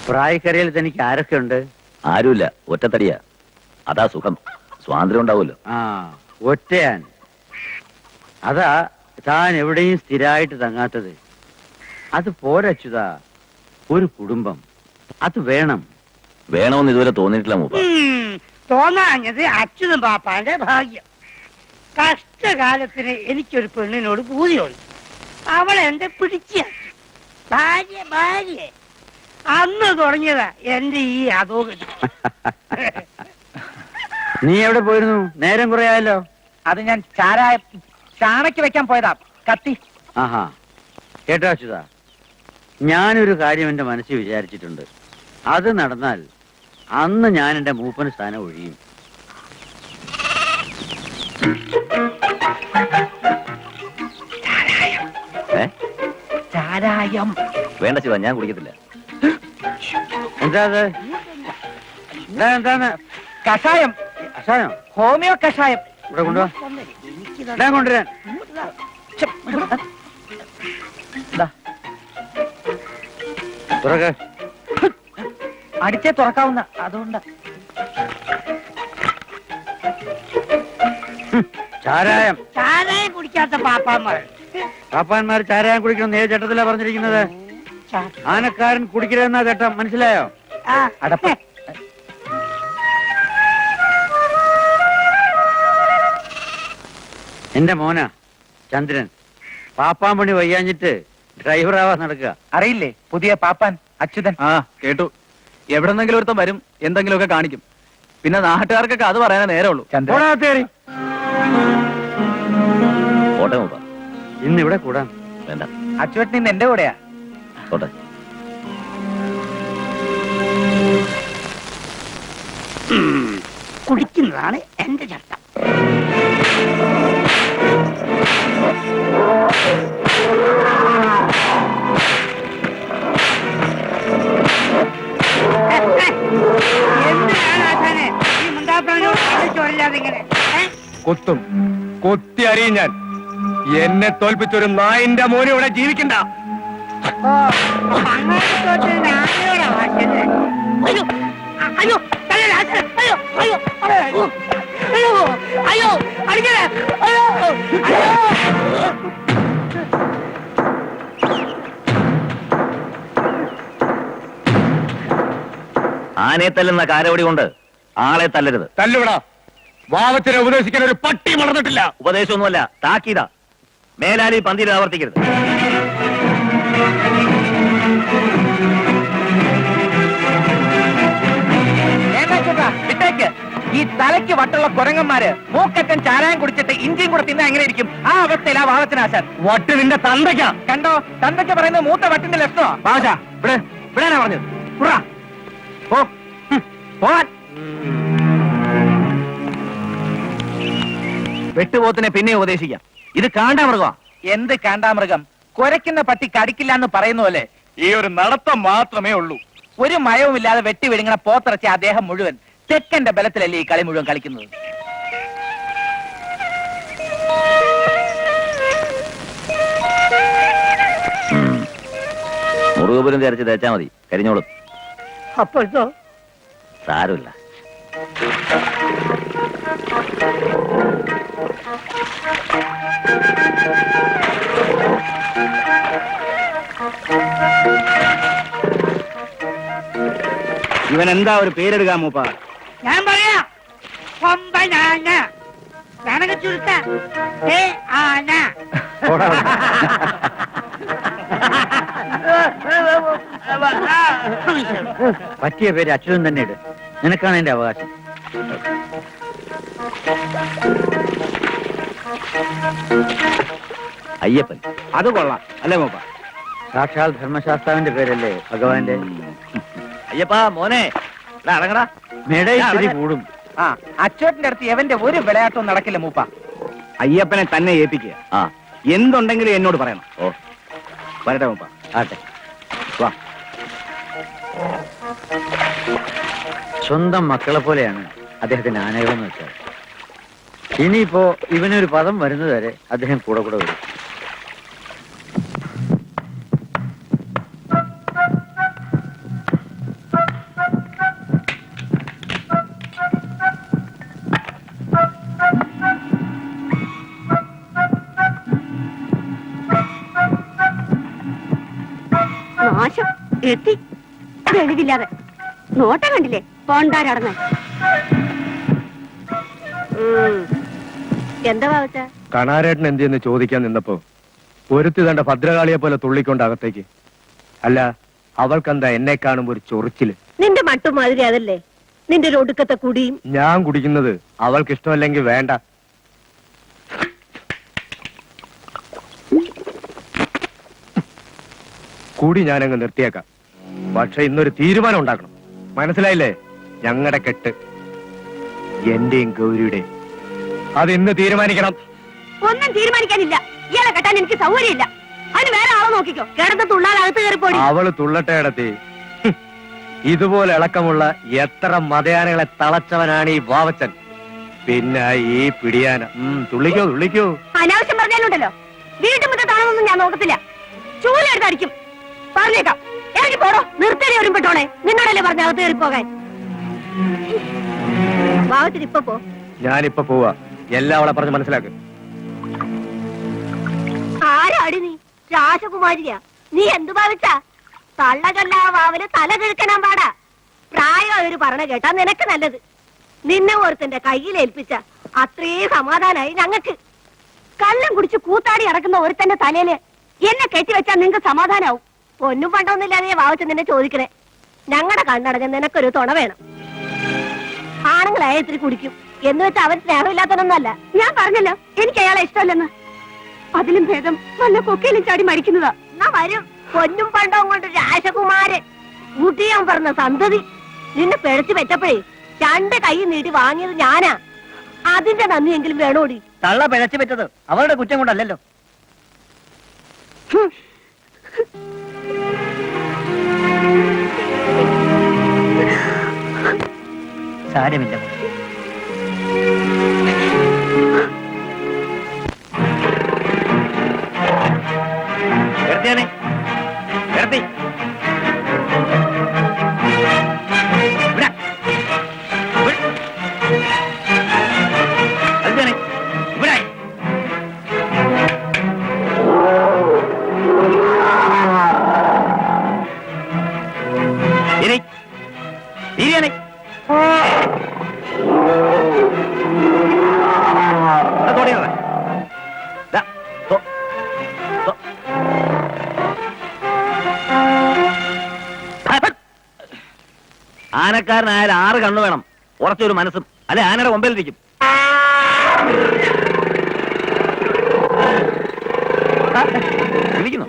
പ്രായക്കരയിൽ തനിക്ക് ആരൊക്കെ ഉണ്ട്? ആരുമില്ല, ഒറ്റത്തടിയാ. അതാ സുഖം, സ്വാതന്ത്ര്യം ഉണ്ടാവുമല്ലോ. ഒറ്റയാൻ. അതാ താൻ എവിടെയും സ്ഥിരമായിട്ട് തങ്ങാത്തത്. അത് പോരച്ചുതാ, ഒരു കുടുംബം അത് വേണം. വേണമെന്ന് ഇതുവരെ തോന്നിയിട്ടില്ല മൂപ്പ. തോന്നാഞ്ഞത് അച്യുതൻ പാപ്പാന്റെ ഭാഗ്യം. കഷ്ടകാലത്തിന് എനിക്കൊരു പെണ്ണിനോട് പൂതിയുണ്ട്. അവളെ എന്റെ പിടിച്ച ഭാര്യ ഭാര്യ അന്ന് തുടങ്ങിയതാ എന്റെ ഈ അധോഗതി. നീ എവിടെ പോയിരുന്നു? നേരം കുറെ ആയല്ലോ. അത് ഞാൻ ചാണയ്ക്ക് വെക്കാൻ പോയതാ, കത്തി. ആഹാ, കേട്ടോ അച്യുതാ, ഞാനൊരു കാര്യം എന്റെ മനസ്സിൽ വിചാരിച്ചിട്ടുണ്ട്. അത് നടന്നാൽ അന്ന് ഞാൻ എന്റെ മൂപ്പന് സ്ഥാനം ഒഴിയും. ചാരായം വേണ്ട ശിവ, ഞാൻ കുടിക്കത്തില്ല. എന്താ അത്? എന്താണ്? കഷായം. കഷായം? ഹോമിയോ കഷായം. ഇവിടെ കൊണ്ടുവാ. ഞാൻ കൊണ്ടുവരാൻ. തുറക്ക്. അടിച്ചേ തുറക്കാവുന്ന, അതുകൊണ്ട്. ചാരായം. ചാരായം കുടിക്കാത്ത പാപ്പാന്മാർ. പാപ്പാന്മാർ ചാരായം കുടിക്കണം ഏത് ചട്ടത്തിലാ പറഞ്ഞിരിക്കുന്നത്? ആനക്കാരൻ കുടിക്കരുതെന്നാ ചട്ടം, മനസ്സിലായോ? അടപ്പ്. എന്റെ മോനാ ചന്ദ്രൻ. പാപ്പാൻ പണി വയ്യാഞ്ഞിട്ട് ഡ്രൈവറാവാ നടക്കുക. അറിയില്ലേ പുതിയ പാപ്പാൻ അച്യുതൻ? കേട്ടു. എവിടെന്നെങ്കിലും ഒരുത്തം വരും, എന്തെങ്കിലുമൊക്കെ കാണിക്കും. പിന്നെ നാട്ടുകാർക്കൊക്കെ അത് പറയാനേ നേരമുള്ളൂ. കോട്ടെ മൂപ്പ. ഇന്ന് ഇവിടെ കൂടാൻ വേണ്ട. അച്യുതൻ ഇന്ന് എന്റെ കൂടെയാ. കോട്ടെ. കുടിക്കുന്നതാണ് എന്റെ ചട്ടം. കൊത്തും, കൊത്തി അറിയും ഞാൻ. എന്നെ തോൽപ്പിച്ചൊരു നായിന്റെ മോനെ ഇവിടെ ജീവിക്കണ്ട. ആനയെ തല്ലുന്ന കാരവടി കൊണ്ട് ആളെ തല്ലരുത്. തല്ലുവിടാ. വാവച്ചനെ ഉപദേശിക്കാൻ ഒരു പട്ടി വളർന്നിട്ടില്ല. ഉപദേശമൊന്നുമല്ല, താക്കീതാ. മേലാലി പന്തിയിൽ ആവർത്തിക്കരുത്. വിട്ടേക്ക്. ഈ തലയ്ക്ക് വട്ടുള്ള കുരങ്ങന്മാര് മൂക്കറ്റൻ ചാരായം കുടിച്ചിട്ട് ഇഞ്ചിയും കൂടെ തിന്നാ എങ്ങനെ ഇരിക്കും? ആ അവസ്ഥയിലാ വാവച്ചനാശാൻ. വട്ട് നിന്റെ തന്തയ്ക്കാ. കണ്ടോ, തന്തയ്ക്ക് പറയുന്നത് മൂത്ത വട്ടിന്റെ ലക്ഷണോ? ഭാഷ ഇവിടെ ഇവിടെയാ പറഞ്ഞത്. വെട്ടുപോത്തിനെ പിന്നെ ഉപദേശിക്കാം. ഇത് കാണ്ടാമൃഗമാ. എന്ത് കാണ്ടാമൃഗം? കുരയ്ക്കുന്ന പട്ടി കടിക്കില്ല എന്ന് പറയുന്ന പോലെ ഈ ഒരു നടത്തം മാത്രമേ ഉള്ളൂ. ഒരു മയവുമില്ലാതെ വെട്ടി വിഴുങ്ങണ പോത്തിറച്ച അദ്ദേഹം മുഴുവൻ തെക്കന്റെ ബലത്തിലല്ലേ ഈ കളി മുഴുവൻ കളിക്കുന്നത്. മുറുകപുരം തേരച്ച് തേച്ചാ മതി, കരിഞ്ഞോളും. അപ്പോഴത്തോ സാരമില്ല. ഇവൻ എന്താ ഒരു പേരെടുക്കാ മൂപ്പ? ഞാൻ പറയാം. കൊമ്പനാന കണക്ക് ചുരുക്ക ആന. പറ്റിയ പേര് അച്യുതൻ തന്നെ ഇട്. നിനക്കാണ് എന്റെ അവകാശം. അയ്യപ്പൻ. അത് കൊള്ളാം അല്ലേ മൂപ്പ? സാക്ഷാൽ ധർമ്മശാസ്താവിന്റെ പേരല്ലേ ഭഗവാന്റെ. അയ്യപ്പാ മോനെ, അടങ്ങടാ. മെട ഇത്തിരി കൂടും. അച്ചോട്ടിന്റെ അടുത്ത് എവന്റെ ഒരു വിളയാട്ടവും നടക്കില്ല മൂപ്പ. അയ്യപ്പനെ തന്നെ ഏൽപ്പിക്കുക. എന്തുണ്ടെങ്കിലും എന്നോട് പറയണം. ഓ വരട്ടെ മൂപ്പ. ആട്ടെ, വാ. സ്വന്തം മക്കളെ പോലെയാണ് അദ്ദേഹത്തിന്റെ ആനകളെന്ന് വെച്ചാൽ. ഇനിയിപ്പോ ഇവനൊരു പദം വരുന്നത് വരെ അദ്ദേഹം കൂടെ കൂടെ വരും. നാശം എത്തി വെളിവില്ലാതെ നോട്ടം കണ്ടില്ലേ പോണ്ടാരടന്ന് എന്താ ഭാവച്ച കണാരേട്ടൻ എന്തിയെന്ന് ചോദിക്കാൻ നിന്നപ്പോ ഒരുത്തി തന്റെ ഭദ്രകാളിയെ പോലെ തുള്ളിക്കൊണ്ട് അകത്തേക്ക്. അല്ല, അവൾക്കെന്താ എന്നെ കാണുമ്പോ ഒരു ചൊറിച്ചില്? നിന്റെ മട്ടുമാതിരി അതല്ലേ നിന്റെ ഒരു ഒടുക്കത്തെ കുടിയും. ഞാൻ കുടിക്കുന്നത് അവൾക്ക് ഇഷ്ടമല്ലെങ്കിൽ വേണ്ട. കൂടി ഞാനങ്ങ് നിർത്തിയേക്കാം. പക്ഷെ ഇന്നൊരു തീരുമാനം ഉണ്ടാക്കണം. മനസ്സിലായില്ലേ? ഞങ്ങളുടെ കെട്ട് എന്റെയും ഗൗരിയുടെ അത് ഇന്ന് തീരുമാനിക്കണം. ഒന്നും തീരുമാനിക്കാനില്ല. ഇയാളെ കെട്ടാൻ എനിക്ക് സൗകര്യമില്ല. അതിന് വേറെ ആളെ നോക്കിക്കോ. കിടന്ന് തുള്ളാൻ അകത്ത് കയറിപ്പോടി. അവള് തുള്ളട്ടെ ഇടത്തി. ഇതുപോലെ ഇളക്കമുള്ള എത്ര മതയാനകളെ തളച്ചവനാണ് ഈ വാവച്ചൻ. പിന്നെ ഈ പിടിയാന. തുള്ളിക്കോ തുള്ളിക്കോ. അനാവശ്യം പറഞ്ഞാലുണ്ടല്ലോ വീട്ടും മുറ്റത്താണെന്നൊന്നും ഞാൻ നോക്കത്തില്ല. ചൂലെടുത്തടിക്കും. പറഞ്ഞേക്കാം. എനിക്ക് പോടോ. നിർത്തടി ഒരുമ്പെട്ടോണേ. നിന്നോടല്ലേ പറഞ്ഞ അകത്ത് കയറിപ്പോകാൻ. ഭാവത്തിന് ഇപ്പൊ പോ. ഞാനിപ്പോ പോവാ. എല്ലാം അവളെ പറഞ്ഞ് മനസ്സിലാക്ക്. ആരാടി നീ? രാജകുമാരിയാ. നീ എന്തു ഭാവിച്ചാ? തള്ളകല്ല വാവില് തല കിഴക്കനാൻ പാടാ. പ്രായം അവര് പറഞ്ഞ കേട്ടാ നിനക്ക് നല്ലത്. നിന്നെ ഓർത്തിന്റെ കയ്യിൽ ഏൽപ്പിച്ച അത്രേ സമാധാനായി ഞങ്ങക്ക്. കള്ളം കുടിച്ച് കൂത്താടി ഇറക്കുന്ന ഒരുത്തന്റെ തലയില് എന്നെ കെട്ടിവെച്ചാ നിങ്ങക്ക് സമാധാനാവും. പൊന്നും പണ്ടൊന്നുമില്ലാതെ വാവച്ച് നിന്നെ ചോദിക്കണേ. ഞങ്ങളുടെ കണ്ണടഞ്ഞ നിനക്കൊരു തുണ വേണം. ആണുങ്ങളായ ഇത്തിരി കുടിക്കും എന്ന് വെച്ചാൽ അവൻ സ്നേഹമില്ലാത്തതൊന്നല്ല. ഞാൻ പറഞ്ഞല്ലോ എനിക്ക് അയാളെ ഇഷ്ടമല്ലെന്ന്. അതിലും ഭേദം നല്ല കൊക്കയിലും ചാടി മരിക്കുന്നതാ. എന്നാ വരും. പൊന്നും പണ്ടവും കൊണ്ട് രാജകുമാരൻ മുട്ടിയാൻ പറഞ്ഞ സന്തതി നിന്നെ പിഴച്ചു വെച്ചപ്പോഴേ 2 കൈ നീട്ടി വാങ്ങിയത് ഞാനാ. അതിന്റെ നന്ദിയെങ്കിലും വേണോടി. തള്ള പിഴച്ചു പറ്റത് അവരുടെ കുറ്റം കൊണ്ടല്ലോ. സാരമില്ല. ആനക്കാരനായാലും 6 കണ്ണു വേണം, ഉറച്ചൊരു മനസ്സും. അല്ലെ ആനയുടെ മുമ്പിലിരിക്കും. വിളിക്കുന്നു.